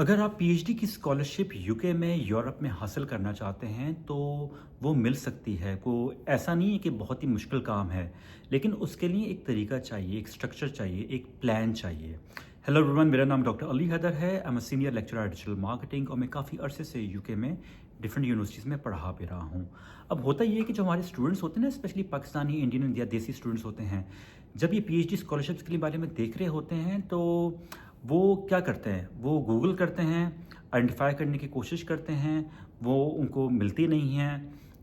अगर आप पीएचडी की स्कॉलरशिप यूके में, यूरोप में हासिल करना चाहते हैं, तो वो मिल सकती है। को ऐसा नहीं है कि बहुत ही मुश्किल काम है, लेकिन उसके लिए एक तरीका चाहिए, एक स्ट्रक्चर चाहिए, एक प्लान चाहिए। हेलो एवरीवन, मेरा नाम डॉक्टर अली हैदर है। I am a senior lecturer digital marketing और मैं काफ़ी अरसे से यूके में डिफरेंट यूनिवर्सिटीज़ में पढ़ा भी रहा हूँ। अब होता ये है कि जो हमारे स्टूडेंट्स होते हैं ना, स्पेशली पाकिस्तानी, इंडियन या देसी स्टूडेंट्स होते हैं, जब ये पीएचडी स्कॉलरशिप्स के बारे में देख रहे होते हैं, तो वो क्या करते हैं, वो गूगल करते हैं, आइडेंटिफाई करने की कोशिश करते हैं, वो उनको मिलती नहीं है,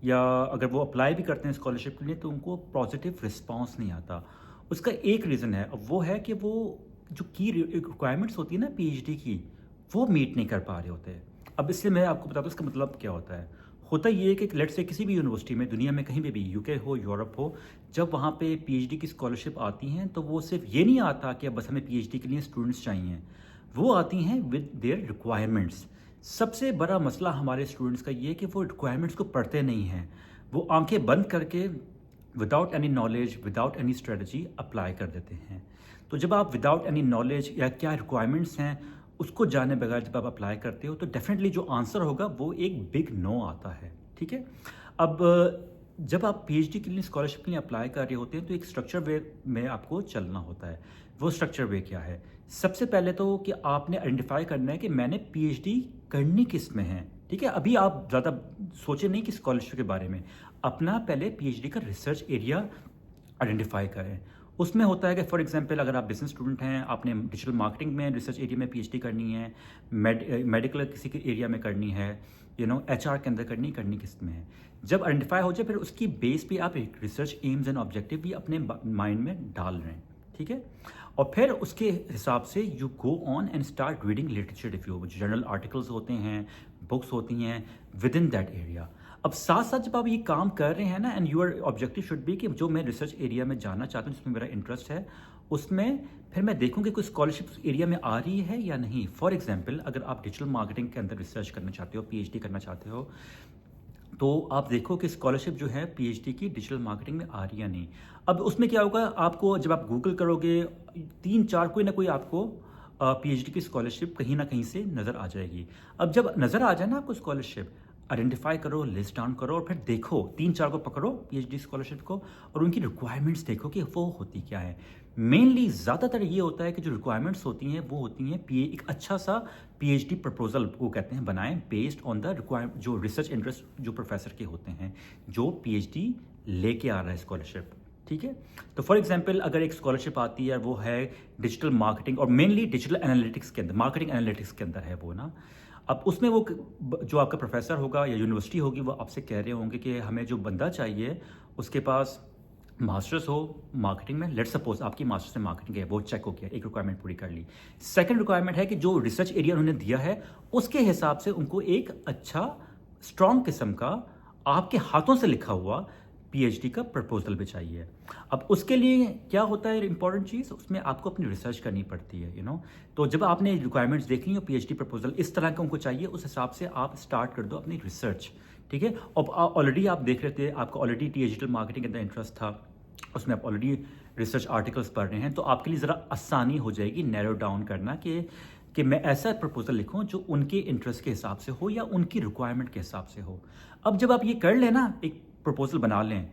या अगर वो अप्लाई भी करते हैं स्कॉलरशिप के लिए तो उनको पॉजिटिव रिस्पांस नहीं आता। उसका एक रीज़न है, अब वो है कि वो जो की रिक्वायरमेंट्स होती है ना पीएचडी की, वो मीट नहीं कर पा रहे होते हैं। अब इसलिए मैं आपको बताता हूँ इसका मतलब क्या होता है। होता ये है कि लेट्स से किसी भी यूनिवर्सिटी में, दुनिया में कहीं भी यूके हो, यूरोप हो, जब वहाँ पे पीएचडी की स्कॉलरशिप आती हैं तो वो सिर्फ ये नहीं आता कि अब बस हमें पीएचडी के लिए स्टूडेंट्स चाहिए, वो आती हैं विद देयर रिक्वायरमेंट्स। सबसे बड़ा मसला हमारे स्टूडेंट्स का ये है कि वो रिक्वायरमेंट्स को पढ़ते नहीं हैं। वो आंखें बंद करके without any knowledge, without any strategy apply कर देते हैं। तो जब आप विदाउट एनी नॉलेज या क्या रिक्वायरमेंट्स हैं उसको जाने बगैर जब आप अप्लाई करते हो, तो डेफिनेटली जो आंसर होगा वो एक बिग नो आता है। ठीक है। अब जब आप पीएचडी के लिए स्कॉलरशिप के लिए अप्लाई कर रहे होते हैं तो एक स्ट्रक्चर वे में आपको चलना होता है। वो स्ट्रक्चर वे क्या है? सबसे पहले तो कि आपने आइडेंटिफाई करना है कि मैंने पीएचडी करनी किस में है। ठीक है। अभी आप ज़्यादा सोचे नहीं कि स्कॉलरशिप के बारे में, अपना पहले पीएचडी का रिसर्च एरिया आइडेंटिफाई करें। उसमें होता है कि फॉर एग्जांपल अगर आप बिजनेस स्टूडेंट हैं, आपने डिजिटल मार्केटिंग में रिसर्च एरिया में पीएचडी करनी है, मेडिकल किसी के एरिया में करनी है, एचआर के अंदर करनी किस में है। जब आइडेंटिफाई हो जाए फिर उसकी बेस पे आप एक रिसर्च एम्स एंड ऑब्जेक्टिव भी अपने माइंड में डाल रहे हैं। ठीक है। और फिर उसके हिसाब से you go on and start reading literature review, journal articles होते हैं, बुक्स होती हैं विद इन दैट एरिया। अब साथ साथ जब आप ये काम कर रहे हैं ना, and your objective should be कि जो मैं रिसर्च एरिया में जाना चाहता हूँ, जिसमें मेरा इंटरेस्ट है, उसमें फिर मैं देखूँ कि कोई स्कॉलरशिप एरिया में आ रही है या नहीं। फॉर एग्जाम्पल अगर आप डिजिटल मार्केटिंग के अंदर रिसर्च करना चाहते हो, पीएचडी करना चाहते हो, तो आप देखो कि स्कॉलरशिप जो है पीएचडी की डिजिटल मार्केटिंग में आ रही है नहीं। अब उसमें क्या होगा, आपको जब आप गूगल करोगे, 3-4 कोई ना कोई आपको पीएचडी की स्कॉलरशिप कहीं ना कहीं से नज़र आ जाएगी। अब जब नज़र आ जाए ना आपको स्कॉलरशिप, आइडेंटिफाई करो, लिस्ट डाउन करो और फिर देखो 3-4 को पकड़ो पीएचडी स्कॉलरशिप को, और उनकी रिक्वायरमेंट्स देखो कि वो होती क्या है। मेनली ज़्यादातर ये होता है कि जो रिक्वायरमेंट्स होती हैं वो होती हैं एक अच्छा सा पीएचडी प्रपोजल वो कहते हैं बनाएं, बेस्ड ऑन द रिक्वायरमेंट, जो रिसर्च इंटरेस्ट जो प्रोफेसर के होते हैं, जो पीएचडी लेके आ रहा है स्कॉलरशिप। ठीक है। तो फॉर एग्जांपल अगर एक स्कॉलरशिप आती है, वो है डिजिटल मार्केटिंग और मेनली डिजिटल एनालिटिक्स के अंदर, मार्केटिंग एनालिटिक्स के अंदर है वो ना। अब उसमें वो जो आपका प्रोफेसर होगा या यूनिवर्सिटी होगी, वो आपसे कह रहे होंगे कि हमें जो बंदा चाहिए उसके पास मास्टर्स हो मार्केटिंग में। लेट्स सपोज आपकी मास्टर्स में मार्केटिंग है, वो चेक हो गया, एक रिक्वायरमेंट पूरी कर ली। सेकंड रिक्वायरमेंट है कि जो रिसर्च एरिया उन्होंने दिया है उसके हिसाब से उनको एक अच्छा स्ट्रॉन्ग किस्म का आपके हाथों से लिखा हुआ पीएचडी का प्रपोजल भी चाहिए। अब उसके लिए क्या होता है इंपॉर्टेंट चीज़, उसमें आपको अपनी रिसर्च करनी पड़ती है, तो जब आपने रिक्वायरमेंट्स देख ली हो, पीएचडी प्रपोजल इस तरह का उनको चाहिए, उस हिसाब से आप स्टार्ट कर दो अपनी रिसर्च। ठीक है। अब ऑलरेडी आप देख रहे थे, आपका ऑलरेडी डिजिटल मार्केटिंग के अंदर इंटरेस्ट था, उसमें आप ऑलरेडी रिसर्च आर्टिकल्स पढ़ रहे हैं, तो आपके लिए ज़रा आसानी हो जाएगी नैरो डाउन करना कि मैं ऐसा प्रपोजल लिखूं जो उनके इंटरेस्ट के हिसाब से हो या उनकी रिक्वायरमेंट के हिसाब से हो। अब जब आप ये कर लें ना, एक प्रपोजल बना लें,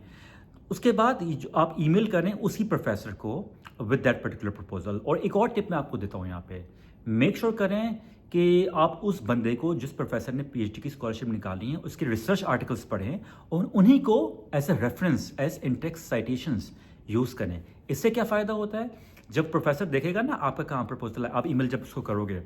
उसके बाद जो आप ईमेल करें उसी प्रोफेसर को विद दैट पर्टिकुलर प्रपोजल। और एक और टिप मैं आपको देता हूँ यहाँ पे, मेक श्योर करें कि आप उस बंदे को, जिस प्रोफेसर ने पीएचडी की स्कॉलरशिप निकाली है, उसके रिसर्च आर्टिकल्स पढ़ें और उन्हीं को as a reference, as in text citations use करें। इससे क्या फ़ायदा होता है, जब प्रोफेसर देखेगा ना आपका काम प्रपोजल है, आप ईमेल जब उसको करोगे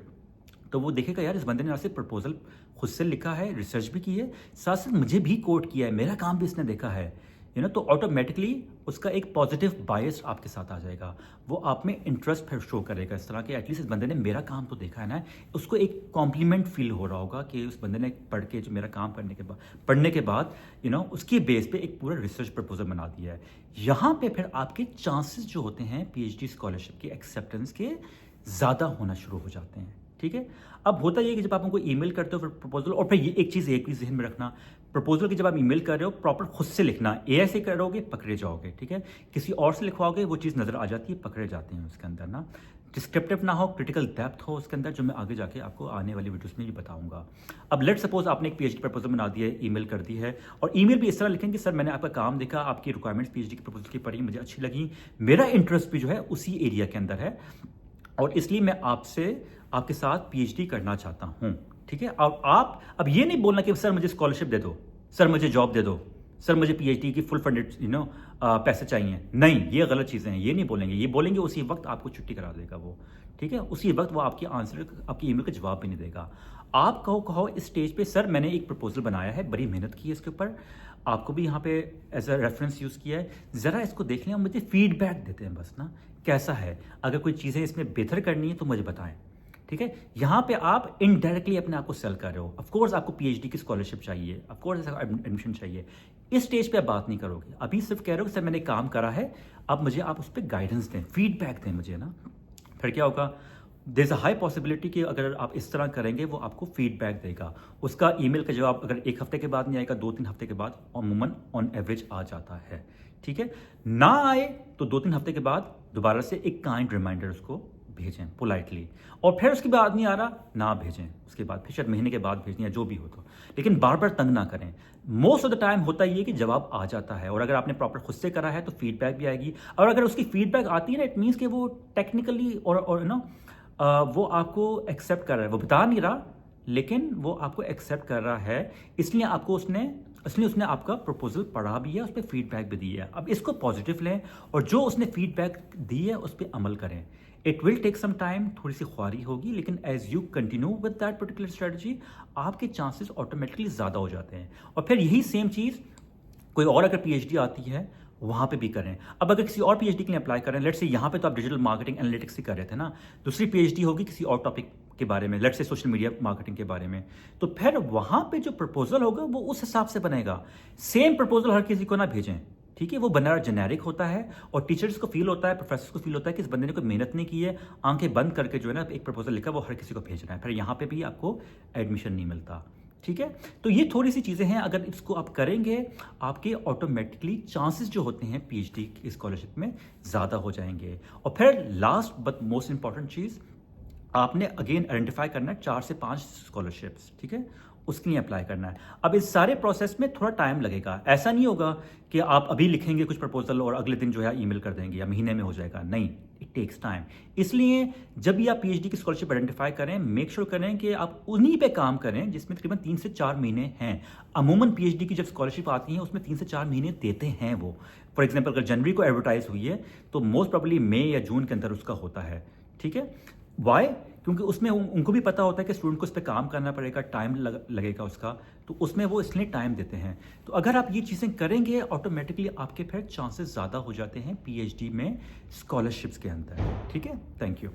तो वो देखेगा यार इस बंदे ने आपसे प्रपोजल खुद से लिखा है, रिसर्च भी की है, साथ साथ मुझे भी कोट किया है, मेरा काम भी इसने देखा है, तो ऑटोमेटिकली उसका एक पॉजिटिव बायस आपके साथ आ जाएगा। वो आप में इंटरेस्ट फिर शो करेगा इस तरह के, एटलीस्ट इस बंदे ने मेरा काम तो देखा है ना। उसको एक कॉम्प्लीमेंट फील हो रहा होगा कि उस बंदे ने पढ़ के, जो मेरा काम पढ़ने के बाद उसकी बेस पे एक पूरा रिसर्च प्रपोजल बना दिया है। यहाँ पे फिर आपके चांसेस जो होते हैं पीएचडी स्कॉलरशिप के एक्सेप्टेंस के ज़्यादा होना शुरू हो जाते हैं। ठीक है। अब होता ये कि जब आप उनको ईमेल करते हो फिर प्रपोजल, और फिर ये एक चीज़ जहन में रखना, प्रपोजल की जब आप ईमेल कर रहे हो प्रॉपर खुद से लिखना, एआई से करोगे पकड़े जाओगे। ठीक है। किसी और से लिखवाओगे वो चीज़ नज़र आ जाती है, पकड़े जाते हैं उसके अंदर ना। डिस्क्रिप्टिव ना हो, क्रिटिकल डेप्थ हो उसके अंदर, जो मैं आगे जाके आपको आने वाली वीडियोस में भी बताऊंगा। अब लेट सपोज आपने एक पीएचडी प्रपोजल बना दिया है, ईमेल कर दी है, और ईमेल भी इस तरह लिखेंगे, सर मैंने आपका काम देखा, आपकी रिक्वायरमेंट्स पीएचडी की प्रपोजल की पढ़ी, मुझे अच्छी लगी, मेरा इंटरेस्ट भी जो है उसी एरिया के अंदर है, और इसलिए मैं आपसे आपके साथ पीएचडी करना चाहता हूं। ठीक है, अब आप अब ये नहीं बोलना कि सर मुझे स्कॉलरशिप दे दो, सर मुझे जॉब दे दो, सर मुझे पीएचडी की फुल फंडेड पैसे चाहिए। नहीं, ये गलत चीज़ें हैं, ये नहीं बोलेंगे। ये बोलेंगे उसी वक्त आपको छुट्टी करा देगा वो। ठीक है, उसी वक्त वो आपकी आंसर, आपकी ईमेल का जवाब भी नहीं देगा। आप कहो इस स्टेज पे, सर मैंने एक प्रपोजल बनाया है, बड़ी मेहनत की है इसके ऊपर, आपको भी यहाँ पे एज अ रेफरेंस यूज़ किया है, ज़रा इसको देख लें और मुझे फीडबैक देते हैं बस ना, कैसा है, अगर कोई चीज़ें इसमें बेहतर करनी है तो मुझे बताएं। ठीक है, यहां पे आप इनडायरेक्टली अपने आप को सेल कर रहे हो। ऑफ कोर्स आपको पीएचडी की स्कॉलरशिप चाहिए, ऑफ कोर्स एडमिशन चाहिए, इस स्टेज पे आप बात नहीं करोगे, अभी सिर्फ कह रहे हो कि सर मैंने काम करा है, अब मुझे आप उस पर गाइडेंस दें, फीडबैक दें मुझे ना। फिर क्या होगा, there is a high possibility कि अगर आप इस तरह करेंगे वो आपको फीडबैक देगा। उसका ईमेल का जवाब अगर 1 हफ्ते के बाद नहीं आएगा, 2-3 हफ्ते के बाद अमूमन ऑन एवरेज आ जाता है। ठीक है, ना आए तो 2-3 हफ्ते के बाद दोबारा से एक काइंड रिमाइंडर उसको भेजें पोलाइटली, और फिर उसके बाद नहीं आ रहा ना भेजें, उसके बाद फिर शायद महीने के बाद भेजें या जो भी हो, तो लेकिन बार बार तंग ना करें। मोस्ट ऑफ द टाइम होता ही है कि जवाब आ जाता है, और अगर आपने प्रॉपर खुद से करा है तो फीडबैक भी आएगी, और अगर उसकी फीडबैक आती है ना, इट मीन्स कि वो टेक्निकली और ना वो आपको एक्सेप्ट कर रहा है, वो बता नहीं रहा लेकिन वो आपको एक्सेप्ट कर रहा है, इसलिए उसने आपका प्रपोजल पढ़ा भी है, उस पर फीडबैक भी दी है। अब इसको पॉजिटिव लें और जो उसने फीडबैक दी है उस पर अमल करें। It will take some time, थोड़ी सी ख्वारी होगी, लेकिन as you continue with that particular strategy आपके चांसेस ऑटोमेटिकली ज़्यादा हो जाते हैं। और फिर यही सेम चीज़ कोई और अगर पीएचडी आती है वहां पे भी करें। अब अगर किसी और पीएचडी के लिए अप्लाई करें, लेट्स से यहाँ पे तो आप डिजिटल मार्केटिंग एनालिटिक्स ही कर रहे थे ना, दूसरी पीएचडी होगी किसी और टॉपिक के बारे में, let's say social media marketing के बारे में, तो फिर वहां पे जो प्रपोजल होगा वो उस हिसाब से बनेगा। सेम प्रपोजल हर किसी को ना भेजें, ठीक है, वो बना जेनेरिक होता है, और टीचर्स को फील होता है, प्रोफेसर्स को फील होता है कि इस बंदे ने कोई मेहनत नहीं की है, आंखें बंद करके जो है ना एक प्रपोजल लिखा वो हर किसी को भेज रहा है, फिर यहाँ पे भी आपको एडमिशन नहीं मिलता। ठीक है, तो ये थोड़ी सी चीज़ें हैं, अगर इसको आप करेंगे आपके ऑटोमेटिकली चांसेस जो होते हैं पीएचडी की स्कॉलरशिप में ज़्यादा हो जाएंगे। और फिर लास्ट बट मोस्ट इंपॉर्टेंट चीज़, आपने अगेन आइडेंटिफाई करना है 4 से 5 स्कॉलरशिप्स, ठीक है, उसके लिए अप्लाई करना है। अब इस सारे प्रोसेस में थोड़ा टाइम लगेगा, ऐसा नहीं होगा कि आप अभी लिखेंगे कुछ प्रपोजल और अगले दिन जो है ईमेल कर देंगे या महीने में हो जाएगा, नहीं, इट टेक्स टाइम। इसलिए जब भी आप पीएचडी की स्कॉलरशिप आइडेंटिफाई करें, मेक श्योर करें कि आप उन्हीं पे काम करें जिसमें तकरीबन 3 से 4 महीने हैं। अमूमन पीएचडी की जब स्कॉलरशिप आती है उसमें 3 से 4 महीने देते हैं वो। फॉर एग्जाम्पल अगर जनवरी को एडवर्टाइज हुई है तो मोस्ट प्रोबेबली मई या जून के अंदर उसका होता है। ठीक है, वाई, क्योंकि उसमें उनको भी पता होता है कि स्टूडेंट को उस पर काम करना पड़ेगा, टाइम लगेगा उसका, तो उसमें वो इसलिए टाइम देते हैं। तो अगर आप ये चीज़ें करेंगे ऑटोमेटिकली आपके फिर चांसेस ज़्यादा हो जाते हैं पीएचडी में स्कॉलरशिप्स के अंदर। ठीक है, थैंक यू।